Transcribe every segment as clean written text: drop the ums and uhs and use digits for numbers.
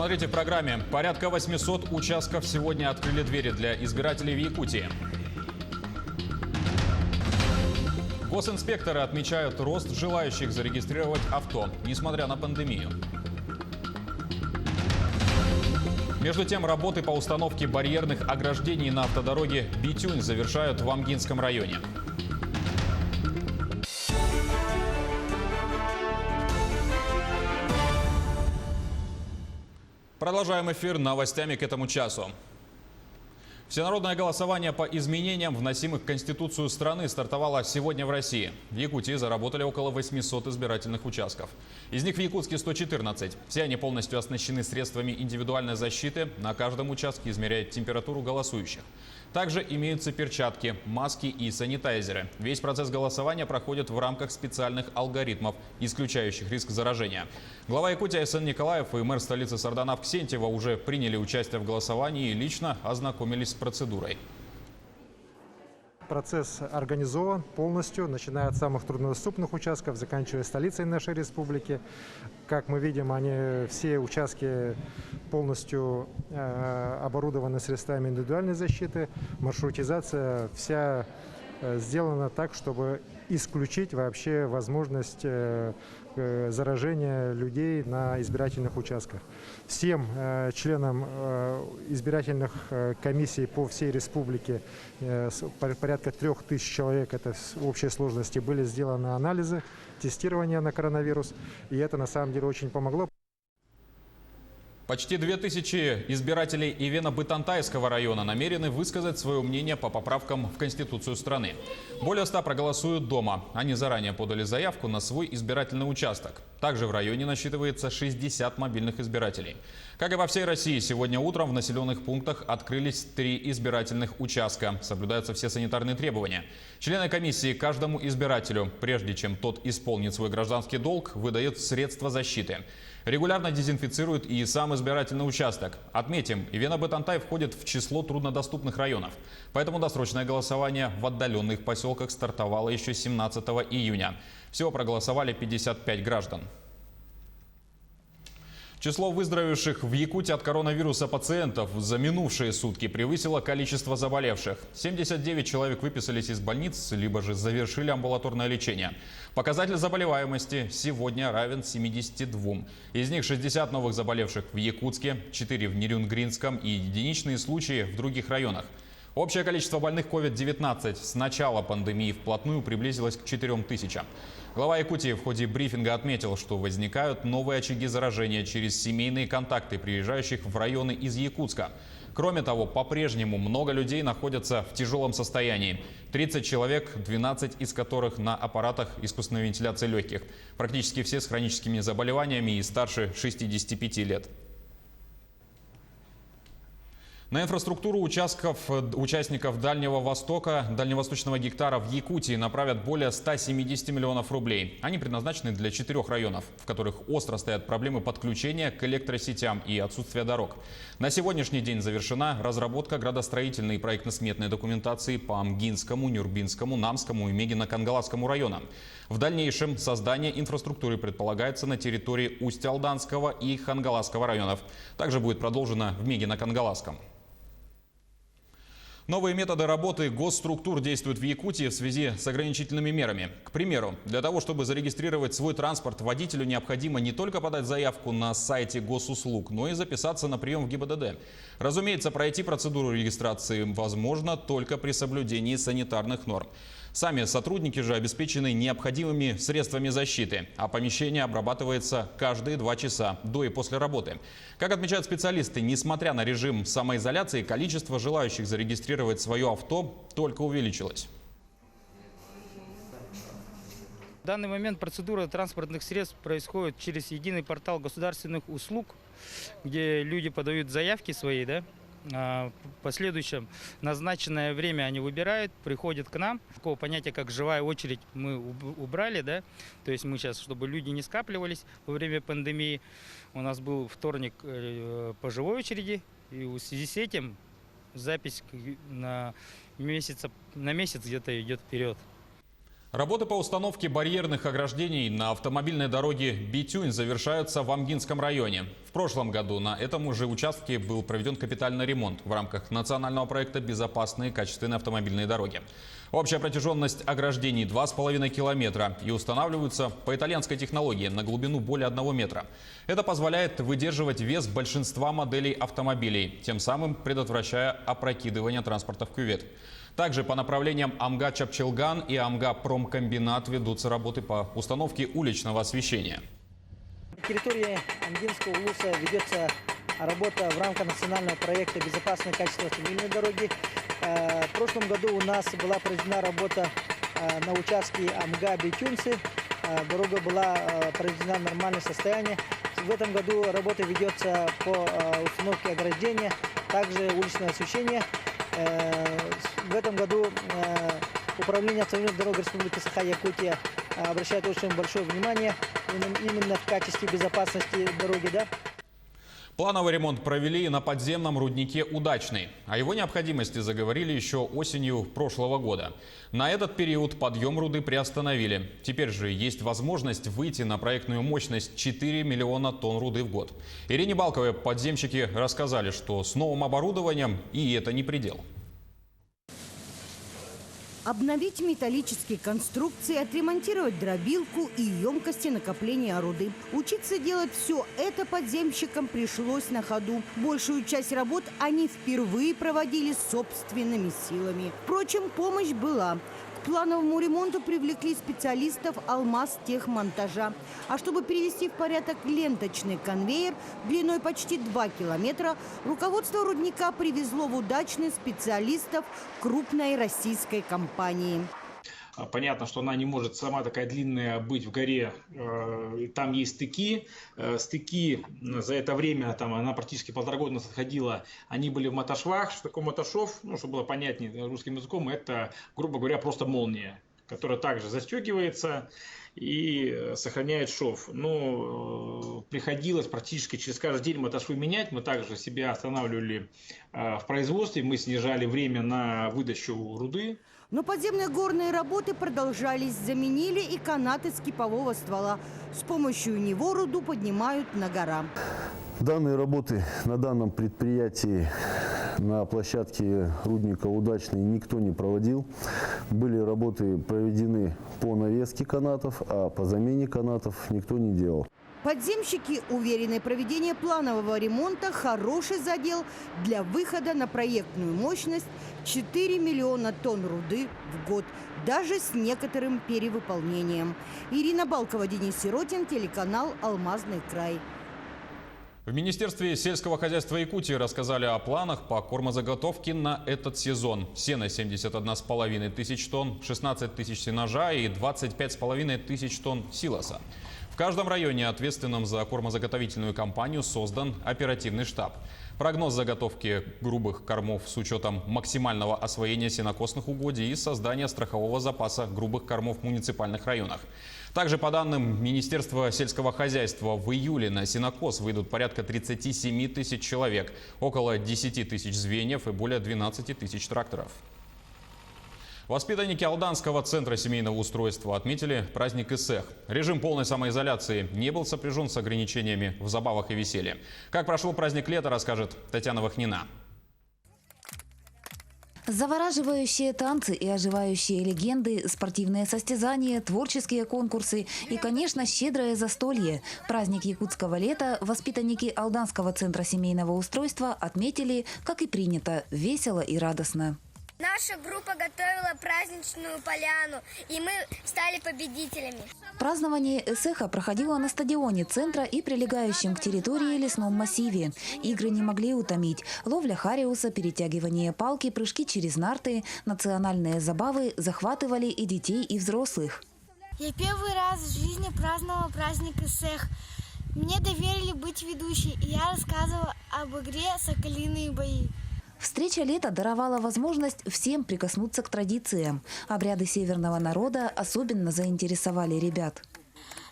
Смотрите в программе. Порядка 800 участков сегодня открыли двери для избирателей в Якутии. Госинспекторы отмечают рост желающих зарегистрировать авто, несмотря на пандемию. Между тем, работы по установке барьерных ограждений на автодороге Битюнь завершают в Амгинском районе. Продолжаем эфир новостями к этому часу. Всенародное голосование по изменениям, вносимых в Конституцию страны, стартовало сегодня в России. В Якутии заработали около 800 избирательных участков. Из них в Якутске 114. Все они полностью оснащены средствами индивидуальной защиты. На каждом участке измеряют температуру голосующих. Также имеются перчатки, маски и санитайзеры. Весь процесс голосования проходит в рамках специальных алгоритмов, исключающих риск заражения. Глава Якутии Айсен Николаев и мэр столицы Сарданав Ксентьева уже приняли участие в голосовании и лично ознакомились с процедурой. Процесс организован полностью, начиная от самых труднодоступных участков, заканчивая столицей нашей республики. Как мы видим, все участки полностью оборудованы средствами индивидуальной защиты. Маршрутизация вся сделана так, чтобы исключить вообще возможность заражения людей на избирательных участках. Всем членам избирательных комиссий по всей республике, порядка 3000 человек, это в общей сложности, были сделаны анализы, тестирование на коронавирус, и это на самом деле очень помогло. Почти 2000 избирателей Ивено-Бытантайского района намерены высказать свое мнение по поправкам в Конституцию страны. Более 100 проголосуют дома. Они заранее подали заявку на свой избирательный участок. Также в районе насчитывается 60 мобильных избирателей. Как и по всей России, сегодня утром в населенных пунктах открылись 3 избирательных участка. Соблюдаются все санитарные требования. Члены комиссии каждому избирателю, прежде чем тот исполнит свой гражданский долг, выдают средства защиты. Регулярно дезинфицируют и сам избирательный участок. Отметим, Ивено-Бытантай входит в число труднодоступных районов. Поэтому досрочное голосование в отдаленных поселках стартовало еще 17 июня. Всего проголосовали 55 граждан. Число выздоровевших в Якутии от коронавируса пациентов за минувшие сутки превысило количество заболевших. 79 человек выписались из больниц, либо же завершили амбулаторное лечение. Показатель заболеваемости сегодня равен 72. Из них 60 новых заболевших в Якутске, 4 в Нерюнгринском и единичные случаи в других районах. Общее количество больных COVID-19 с начала пандемии вплотную приблизилось к 4000. Глава Якутии в ходе брифинга отметил, что возникают новые очаги заражения через семейные контакты приезжающих в районы из Якутска. Кроме того, по-прежнему много людей находятся в тяжелом состоянии. 30 человек, 12 из которых на аппаратах искусственной вентиляции легких. Практически все с хроническими заболеваниями и старше 65 лет. На инфраструктуру участников Дальнего Востока, Дальневосточного гектара в Якутии направят более 170 миллионов рублей. Они предназначены для 4 районов, в которых остро стоят проблемы подключения к электросетям и отсутствия дорог. На сегодняшний день завершена разработка градостроительной и проектно-сметной документации по Амгинскому, Нюрбинскому, Намскому и Мегино-Кангаласскому районам. В дальнейшем создание инфраструктуры предполагается на территории Усть-Алданского и Хангаласского районов. Также будет продолжено в Мегино-Кангаласском. Новые методы работы госструктур действуют в Якутии в связи с ограничительными мерами. К примеру, для того, чтобы зарегистрировать свой транспорт, водителю необходимо не только подать заявку на сайте госуслуг, но и записаться на прием в ГИБДД. Разумеется, пройти процедуру регистрации возможно только при соблюдении санитарных норм. Сами сотрудники же обеспечены необходимыми средствами защиты, а помещение обрабатывается каждые 2 часа до и после работы. Как отмечают специалисты, несмотря на режим самоизоляции, количество желающих зарегистрировать свое авто только увеличилось. В данный момент процедура транспортных средств происходит через единый портал государственных услуг, где люди подают заявки свои, В последующем назначенное время они выбирают, приходят к нам. Такого понятия, как живая очередь, мы убрали, То есть мы сейчас, чтобы люди не скапливались во время пандемии, у нас был вторник по живой очереди, и в связи с этим запись на месяц где-то идет вперед. Работы по установке барьерных ограждений на автомобильной дороге Битюнь завершаются в Амгинском районе. В прошлом году на этом же участке был проведен капитальный ремонт в рамках национального проекта «Безопасные и качественные автомобильные дороги». Общая протяженность ограждений 2,5 километра и устанавливаются по итальянской технологии на глубину более 1 метра. Это позволяет выдерживать вес большинства моделей автомобилей, тем самым предотвращая опрокидывание транспорта в кювет. Также по направлениям Амга-Чапчелган и Амга-Промкомбинат ведутся работы по установке уличного освещения. На территории Амгинского улуса ведется работа в рамках национального проекта «Безопасные и качественные автомобильные дороги». В прошлом году у нас была проведена работа на участке Амга-Бетюнцы. Дорога была проведена в нормальном состоянии. В этом году работа ведется по установке ограждения, также уличное освещение. В этом году Управление автомобильных дорог Республики Саха-Якутия обращает очень большое внимание именно в качестве безопасности дороги. Да? Плановый ремонт провели на подземном руднике «Удачный». О его необходимости заговорили еще осенью прошлого года. На этот период подъем руды приостановили. Теперь же есть возможность выйти на проектную мощность 4 миллиона тонн руды в год. Ирине Балковой подземщики рассказали, что с новым оборудованием и это не предел. Обновить металлические конструкции, отремонтировать дробилку и емкости накопления руды. Учиться делать все это подземщикам пришлось на ходу. Большую часть работ они впервые проводили собственными силами. Впрочем, помощь была. К плановому ремонту привлекли специалистов «Алмаз-Техмонтажа». А чтобы перевести в порядок ленточный конвейер длиной почти 2 километра, руководство рудника привезло в Удачный специалистов крупной российской компании. Понятно, что она не может сама такая длинная быть в горе. Там есть стыки. Стыки за это время, там она практически 1,5 года нас отходила, они были в мотошвах. Что такое мотошов? Ну, чтобы было понятнее русским языком, это, грубо говоря, просто молния, которая также застегивается и сохраняет шов. Но приходилось практически через каждый день мотошвы менять. Мы также себя останавливали в производстве, мы снижали время на выдачу руды. Но подземные горные работы продолжались, заменили и канаты скипового ствола. С помощью него руду поднимают на гора. Данные работы на данном предприятии на площадке рудника «Удачный» никто не проводил. Были работы проведены по навеске канатов, а по замене канатов никто не делал. Подземщики уверены, проведение планового ремонта – хороший задел для выхода на проектную мощность 4 миллиона тонн руды в год, даже с некоторым перевыполнением. Ирина Балкова, Денис Сиротин, телеканал «Алмазный край». В Министерстве сельского хозяйства Якутии рассказали о планах по кормозаготовке на этот сезон. Сено 71,5 тысяч тонн, 16 тысяч сенажа и 25,5 тысяч тонн силоса. В каждом районе, ответственном за кормозаготовительную кампанию, создан оперативный штаб. Прогноз заготовки грубых кормов с учетом максимального освоения сенокосных угодий и создания страхового запаса грубых кормов в муниципальных районах. Также, по данным Министерства сельского хозяйства, в июле на сенокос выйдут порядка 37 тысяч человек, около 10 тысяч звеньев и более 12 тысяч тракторов. Воспитанники Алданского центра семейного устройства отметили праздник Исех. Режим полной самоизоляции не был сопряжен с ограничениями в забавах и веселье. Как прошел праздник лета, расскажет Татьяна Вахнина. Завораживающие танцы и оживающие легенды, спортивные состязания, творческие конкурсы и, конечно, щедрое застолье. Праздник якутского лета воспитанники Алданского центра семейного устройства отметили, как и принято, весело и радостно. Наша группа готовила праздничную поляну, и мы стали победителями. Празднование Исеха проходило на стадионе центра и прилегающем к территории лесном массиве. Игры не могли утомить. Ловля хариуса, перетягивание палки, прыжки через нарты, национальные забавы захватывали и детей, и взрослых. Я первый раз в жизни праздновала праздник Исех. Мне доверили быть ведущей, и я рассказывала об игре «Соколиные бои». Встреча лета даровала возможность всем прикоснуться к традициям. Обряды северного народа особенно заинтересовали ребят.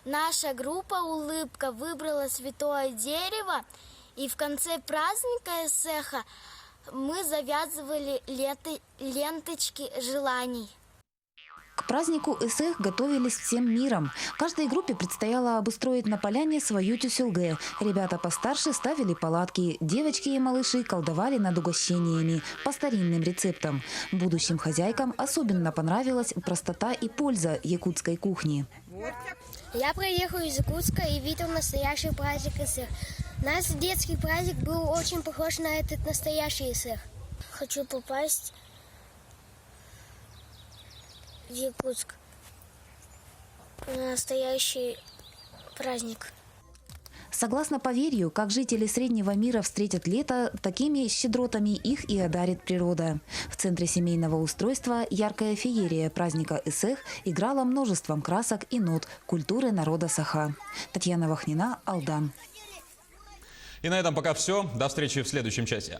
Наша группа «Улыбка» выбрала святое дерево, и в конце праздника Исеха мы завязывали ленточки желаний. К празднику Эсэх готовились всем миром. Каждой группе предстояло обустроить на поляне свою тюсюлге. Ребята постарше ставили палатки, девочки и малыши колдовали над угощениями по старинным рецептам. Будущим хозяйкам особенно понравилась простота и польза якутской кухни. Я приехал из Якутска и видел настоящий праздник Эсэх. Наш детский праздник был очень похож на этот настоящий Эсэх. Хочу попасть в Якутск на настоящий праздник. Согласно поверью, как жители Среднего мира встретят лето, такими щедротами их и одарит природа. В центре семейного устройства яркая феерия праздника Эсэх играла множеством красок и нот культуры народа Саха. Татьяна Вахнина, Алдан. И на этом пока все. До встречи в следующем часе.